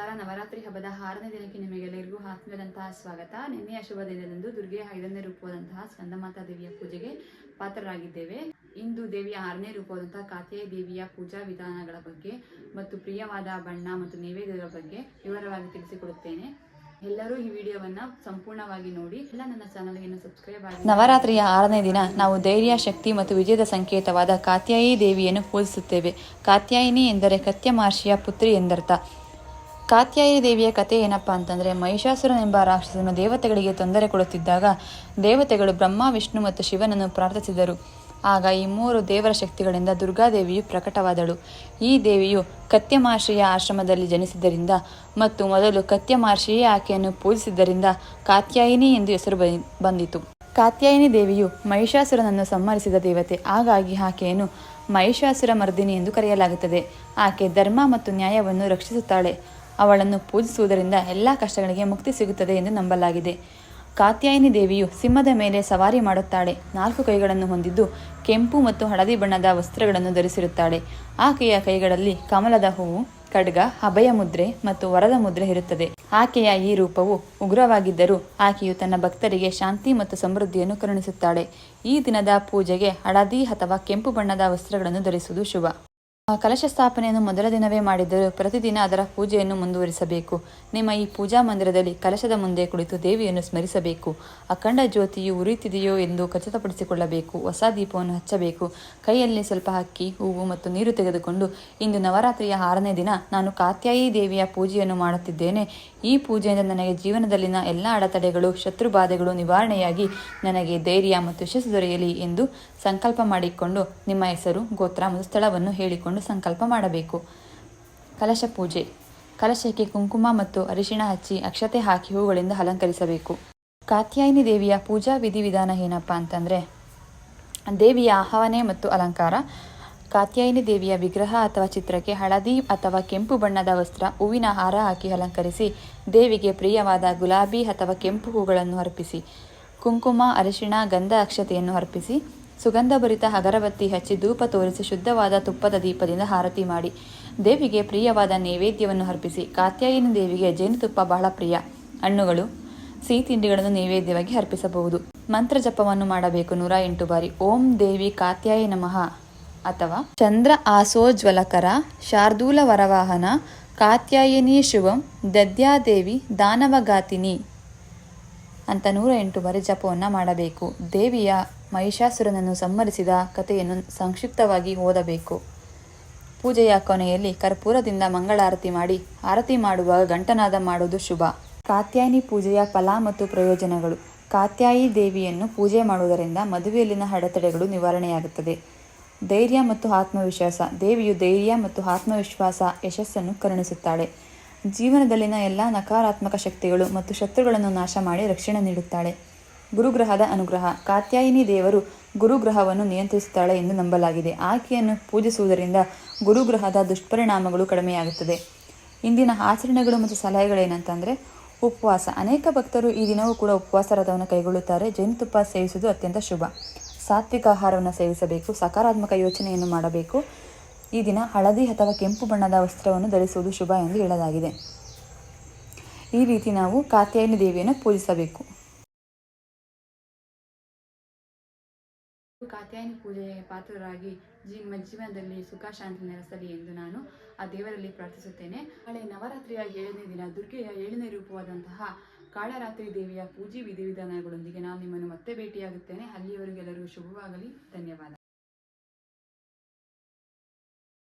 ನಮಸ್ಕಾರ. ನವರಾತ್ರಿ ಹಬ್ಬದ 6ನೇ ದಿನಕ್ಕೆ ನಿಮಗೆಲ್ಲರಿಗೂ ಆತ್ಮೀಯದಂತಹ ಸ್ವಾಗತ. ನಿನ್ನೆಯ ಶುಭ ದಿನದಂದು ದುರ್ಗೆಯ 5ನೇ ರೂಪವಾದಂತಹ ಸ್ಕಂದಮಾತಾ ದೇವಿಯ ಪೂಜೆಗೆ ಪಾತ್ರರಾಗಿದ್ದೇವೆ. ಇಂದು ದೇವಿಯ 6ನೇ ರೂಪವಾದಂತಹ ಕಾತ್ಯಾಯಿ ದೇವಿಯ ಪೂಜಾ ವಿಧಾನಗಳ ಬಗ್ಗೆ ಮತ್ತು ಪ್ರಿಯವಾದ ಬಣ್ಣ ಮತ್ತು ನೈವೇದ್ಯಗಳ ಬಗ್ಗೆ ವಿವರವಾಗಿ ತಿಳಿಸಿಕೊಡುತ್ತೇನೆ. ಎಲ್ಲರೂ ಈ ವಿಡಿಯೋವನ್ನ ಸಂಪೂರ್ಣವಾಗಿ ನೋಡಿ. ಎಲ್ಲ ನನ್ನ ಚಾನಲ್ಗೆ ಸಬ್ಸ್ಕ್ರೈಬ್ ಆಗಿ. ನವರಾತ್ರಿಯ 6ನೇ ದಿನ ನಾವು ಧೈರ್ಯ, ಶಕ್ತಿ ಮತ್ತು ವಿಜಯದ ಸಂಕೇತವಾದ ಕಾತ್ಯಾಯಿ ದೇವಿಯನ್ನು ಪೂಜಿಸುತ್ತೇವೆ. ಕಾತ್ಯಾಯಿನಿ ಎಂದರೆ ಕತ್ಯಮಹರ್ಷಿಯ ಪುತ್ರಿ ಎಂದರ್ಥ. ಕಾತ್ಯಾಯಿ ದೇವಿಯ ಕಥೆ ಏನಪ್ಪಾ ಅಂತಂದರೆ, ಮಹಿಷಾಸುರನೆಂಬ ರಾಕ್ಷಸನು ದೇವತೆಗಳಿಗೆ ತೊಂದರೆ ಕೊಡುತ್ತಿದ್ದಾಗ ದೇವತೆಗಳು ಬ್ರಹ್ಮ, ವಿಷ್ಣು ಮತ್ತು ಶಿವನನ್ನು ಪ್ರಾರ್ಥಿಸಿದರು. ಆಗ ಈ 3 ದೇವರ ಶಕ್ತಿಗಳಿಂದ ದುರ್ಗಾದೇವಿಯು ಪ್ರಕಟವಾದಳು. ಈ ದೇವಿಯು ಕತ್ಯಮಹರ್ಷಿಯ ಆಶ್ರಮದಲ್ಲಿ ಜನಿಸಿದ್ದರಿಂದ ಮತ್ತು ಮೊದಲು ಕತ್ಯಮಹರ್ಷಿಯೇ ಆಕೆಯನ್ನು ಪೂಜಿಸಿದ್ದರಿಂದ ಕಾತ್ಯಾಯಿನಿ ಎಂದು ಹೆಸರು ಬಂದಿತು. ಕಾತ್ಯಾಯಿನಿ ದೇವಿಯು ಮಹಿಷಾಸುರನನ್ನು ಸಂಹರಿಸಿದ ದೇವತೆ. ಹಾಗಾಗಿ ಆಕೆಯನ್ನು ಮಹಿಷಾಸುರ ಮರ್ದಿನಿ ಎಂದು ಕರೆಯಲಾಗುತ್ತದೆ. ಆಕೆ ಧರ್ಮ ಮತ್ತು ನ್ಯಾಯವನ್ನು ರಕ್ಷಿಸುತ್ತಾಳೆ. ಅವಳನ್ನು ಪೂಜಿಸುವುದರಿಂದ ಎಲ್ಲ ಕಷ್ಟಗಳಿಗೆ ಮುಕ್ತಿ ಸಿಗುತ್ತದೆ ಎಂದು ನಂಬಲಾಗಿದೆ. ಕಾತ್ಯಾಯಿನಿ ದೇವಿಯು ಸಿಂಹದ ಮೇಲೆ ಸವಾರಿ ಮಾಡುತ್ತಾಳೆ. 4 ಕೈಗಳನ್ನು ಹೊಂದಿದ್ದು ಕೆಂಪು ಮತ್ತು ಹಳದಿ ಬಣ್ಣದ ವಸ್ತ್ರಗಳನ್ನು ಧರಿಸಿರುತ್ತಾಳೆ. ಆಕೆಯ ಕೈಗಳಲ್ಲಿ ಕಮಲದ ಹೂವು, ಖಡ್ಗ, ಅಭಯ ಮುದ್ರೆ ಮತ್ತು ವರದ ಮುದ್ರೆ ಇರುತ್ತದೆ. ಆಕೆಯ ಈ ರೂಪವು ಉಗ್ರವಾಗಿದ್ದರೂ ಆಕೆಯು ತನ್ನ ಭಕ್ತರಿಗೆ ಶಾಂತಿ ಮತ್ತು ಸಮೃದ್ಧಿಯನ್ನು ಕರುಣಿಸುತ್ತಾಳೆ. ಈ ದಿನದ ಪೂಜೆಗೆ ಹಳದಿ ಅಥವಾ ಕೆಂಪು ಬಣ್ಣದ ವಸ್ತ್ರಗಳನ್ನು ಧರಿಸುವುದು ಶುಭ. ಕಲಶ ಸ್ಥಾಪನೆಯನ್ನು ಮೊದಲ ದಿನವೇ ಮಾಡಿದ್ದರೂ ಪ್ರತಿದಿನ ಅದರ ಪೂಜೆಯನ್ನು ಮುಂದುವರಿಸಬೇಕು. ನಿಮ್ಮ ಈ ಪೂಜಾ ಮಂದಿರದಲ್ಲಿ ಕಲಶದ ಮುಂದೆ ಕುಳಿತು ದೇವಿಯನ್ನು ಸ್ಮರಿಸಬೇಕು. ಅಖಂಡ ಜ್ಯೋತಿಯು ಉರಿಯುತ್ತಿದೆಯೋ ಎಂದು ಖಚಿತಪಡಿಸಿಕೊಳ್ಳಬೇಕು. ಹೊಸ ದೀಪವನ್ನು ಹಚ್ಚಬೇಕು. ಕೈಯಲ್ಲಿ ಸ್ವಲ್ಪ ಅಕ್ಕಿ, ಹೂವು ಮತ್ತು ನೀರು ತೆಗೆದುಕೊಂಡು, ಇಂದು ನವರಾತ್ರಿಯ 6ನೇ ದಿನ ನಾನು ಕಾತ್ಯಾಯಿ ದೇವಿಯ ಪೂಜೆಯನ್ನು ಮಾಡುತ್ತಿದ್ದೇನೆ. ಈ ಪೂಜೆಯಿಂದ ನನಗೆ ಜೀವನದಲ್ಲಿನ ಎಲ್ಲ ಅಡೆತಡೆಗಳು, ಶತ್ರುಬಾಧೆಗಳು ನಿವಾರಣೆಯಾಗಿ ನನಗೆ ಧೈರ್ಯ ಮತ್ತು ಯಶಸ್ಸು ದೊರೆಯಲಿ ಎಂದು ಸಂಕಲ್ಪ ಮಾಡಿಕೊಂಡು ನಿಮ್ಮ ಹೆಸರು, ಗೋತ್ರ ಮತ್ತು ಸ್ಥಳವನ್ನು ಹೇಳಿಕೊಂಡು ಸಂಕಲ್ಪ ಮಾಡಬೇಕು. ಕಲಶ ಪೂಜೆ. ಕಲಶಕ್ಕೆ ಕುಂಕುಮ ಮತ್ತು ಅರಿಶಿಣ ಹಚ್ಚಿ ಅಕ್ಷತೆ ಹಾಕಿ ಹೂಗಳಿಂದ ಅಲಂಕರಿಸಬೇಕು. ಕಾತ್ಯಾಯಿನಿ ದೇವಿಯ ಪೂಜಾ ವಿಧಿವಿಧಾನ ಏನಪ್ಪಾ ಅಂತಂದರೆ, ದೇವಿಯ ಆಹ್ವಾನೆ ಮತ್ತು ಅಲಂಕಾರ. ಕಾತ್ಯಾಯಿನಿ ದೇವಿಯ ವಿಗ್ರಹ ಅಥವಾ ಚಿತ್ರಕ್ಕೆ ಹಳದಿ ಅಥವಾ ಕೆಂಪು ಬಣ್ಣದ ವಸ್ತ್ರ, ಹೂವಿನ ಹಾರ ಹಾಕಿ ಅಲಂಕರಿಸಿ ದೇವಿಗೆ ಪ್ರಿಯವಾದ ಗುಲಾಬಿ ಅಥವಾ ಕೆಂಪು ಹೂಗಳನ್ನು ಅರ್ಪಿಸಿ, ಕುಂಕುಮ, ಅರಿಶಿಣ, ಗಂಧ, ಅಕ್ಷತೆಯನ್ನು ಅರ್ಪಿಸಿ, ಸುಗಂಧಭರಿತ ಅಗರಬತ್ತಿ ಹಚ್ಚಿ ಧೂಪ ತೋರಿಸಿ ಶುದ್ಧವಾದ ತುಪ್ಪದ ದೀಪದಿಂದ ಆರತಿ ಮಾಡಿ ದೇವಿಗೆ ಪ್ರಿಯವಾದ ನೈವೇದ್ಯವನ್ನು ಅರ್ಪಿಸಿ. ಕಾತ್ಯಾಯಿನಿ ದೇವಿಗೆ ಜೇನುತುಪ್ಪ ಬಹಳ ಪ್ರಿಯ. ಹಣ್ಣುಗಳು, ಸಿಹಿ ತಿಂಡಿಗಳನ್ನು ನೈವೇದ್ಯವಾಗಿ ಅರ್ಪಿಸಬಹುದು. ಮಂತ್ರ ಜಪವನ್ನು ಮಾಡಬೇಕು 108 ಬಾರಿ. ಓಂ ದೇವಿ ಕಾತ್ಯಾಯಿ ನಮಃ ಅಥವಾ ಚಂದ್ರ ಆಸೋಜ್ವಲಕರ ಶಾರ್ದೂಲ ವರವಾಹನ ಕಾತ್ಯಾಯಿನಿ ಶುಭಂ ದದ್ಯಾದೇವಿ ದಾನವಘಾತಿನಿ ಅಂತ 108 ಬಾರಿ ಜಪವನ್ನು ಮಾಡಬೇಕು. ದೇವಿಯ ಮಹಿಷಾಸುರನನ್ನು ಸಂಹರಿಸಿದ ಕಥೆಯನ್ನು ಸಂಕ್ಷಿಪ್ತವಾಗಿ ಓದಬೇಕು. ಪೂಜೆಯ ಕೊನೆಯಲ್ಲಿ ಕರ್ಪೂರದಿಂದ ಮಂಗಳಾರತಿ ಮಾಡಿ, ಆರತಿ ಮಾಡುವಾಗ ಘಂಟನಾದ ಮಾಡುವುದು ಶುಭ. ಕಾತ್ಯಾಯಿನಿ ಪೂಜೆಯ ಫಲ ಮತ್ತು ಪ್ರಯೋಜನಗಳು. ಕಾತ್ಯಾಯಿ ದೇವಿಯನ್ನು ಪೂಜೆ ಮಾಡುವುದರಿಂದ ಮದುವೆಯಲ್ಲಿನ ಅಡೆತಡೆಗಳು ನಿವಾರಣೆಯಾಗುತ್ತದೆ. ಧೈರ್ಯ ಮತ್ತು ಆತ್ಮವಿಶ್ವಾಸ. ದೇವಿಯು ಧೈರ್ಯ ಮತ್ತು ಆತ್ಮವಿಶ್ವಾಸ, ಯಶಸ್ಸನ್ನು ಕರುಣಿಸುತ್ತಾಳೆ. ಜೀವನದಲ್ಲಿನ ಎಲ್ಲ ನಕಾರಾತ್ಮಕ ಶಕ್ತಿಗಳು ಮತ್ತು ಶತ್ರುಗಳನ್ನು ನಾಶ ಮಾಡಿ ರಕ್ಷಣೆ ನೀಡುತ್ತಾಳೆ. ಗುರುಗ್ರಹದ ಅನುಗ್ರಹ. ಕಾತ್ಯಾಯಿನಿ ದೇವರು ಗುರುಗ್ರಹವನ್ನು ನಿಯಂತ್ರಿಸುತ್ತಾಳೆ ಎಂದು ನಂಬಲಾಗಿದೆ. ಆಕೆಯನ್ನು ಪೂಜಿಸುವುದರಿಂದ ಗುರುಗ್ರಹದ ದುಷ್ಪರಿಣಾಮಗಳು ಕಡಿಮೆಯಾಗುತ್ತದೆ. ಇಂದಿನ ಆಚರಣೆಗಳು ಮತ್ತು ಸಲಹೆಗಳೇನಂತಂದರೆ, ಉಪವಾಸ. ಅನೇಕ ಭಕ್ತರು ಈ ದಿನವೂ ಕೂಡ ಉಪವಾಸ ವ್ರತವನ್ನು ಕೈಗೊಳ್ಳುತ್ತಾರೆ. ಜೇನುತುಪ್ಪ ಸೇವಿಸುವುದು ಅತ್ಯಂತ ಶುಭ. ಸಾತ್ವಿಕ ಆಹಾರವನ್ನು ಸೇವಿಸಬೇಕು. ಸಕಾರಾತ್ಮಕ ಯೋಚನೆಯನ್ನು ಮಾಡಬೇಕು. ಈ ದಿನ ಹಳದಿ ಅಥವಾ ಕೆಂಪು ಬಣ್ಣದ ವಸ್ತ್ರವನ್ನು ಧರಿಸುವುದು ಶುಭ ಎಂದು ಹೇಳಲಾಗಿದೆ. ಈ ರೀತಿ ನಾವು ಕಾತ್ಯಾಯಿನಿ ದೇವಿಯನ್ನು ಪೂಜಿಸಬೇಕು. ಕಾತ್ಯಾಯಿನಿ ಪೂಜೆಗೆ ಪಾತ್ರರಾಗಿ ನಿಮ್ಮ ಜೀವನದಲ್ಲಿ ಸುಖ ಶಾಂತಿ ನೆಲೆಸಲಿ ಎಂದು ನಾನು ಆ ದೇವರಲ್ಲಿ ಪ್ರಾರ್ಥಿಸುತ್ತೇನೆ. ನಾಳೆ ನವರಾತ್ರಿಯ 7ನೇ ದಿನ ದುರ್ಗೆಯ 7ನೇ ರೂಪವಾದಂತಹ ಕಾಳರಾತ್ರಿ ದೇವಿಯ ಪೂಜೆ ವಿಧಿವಿಧಾನಗಳೊಂದಿಗೆ ನಾನು ನಿಮ್ಮನ್ನು ಮತ್ತೆ ಭೇಟಿಯಾಗುತ್ತೇನೆ. ಅಲ್ಲಿಯವರೆಗೆಲ್ಲರೂ ಶುಭವಾಗಲಿ. ಧನ್ಯವಾದ.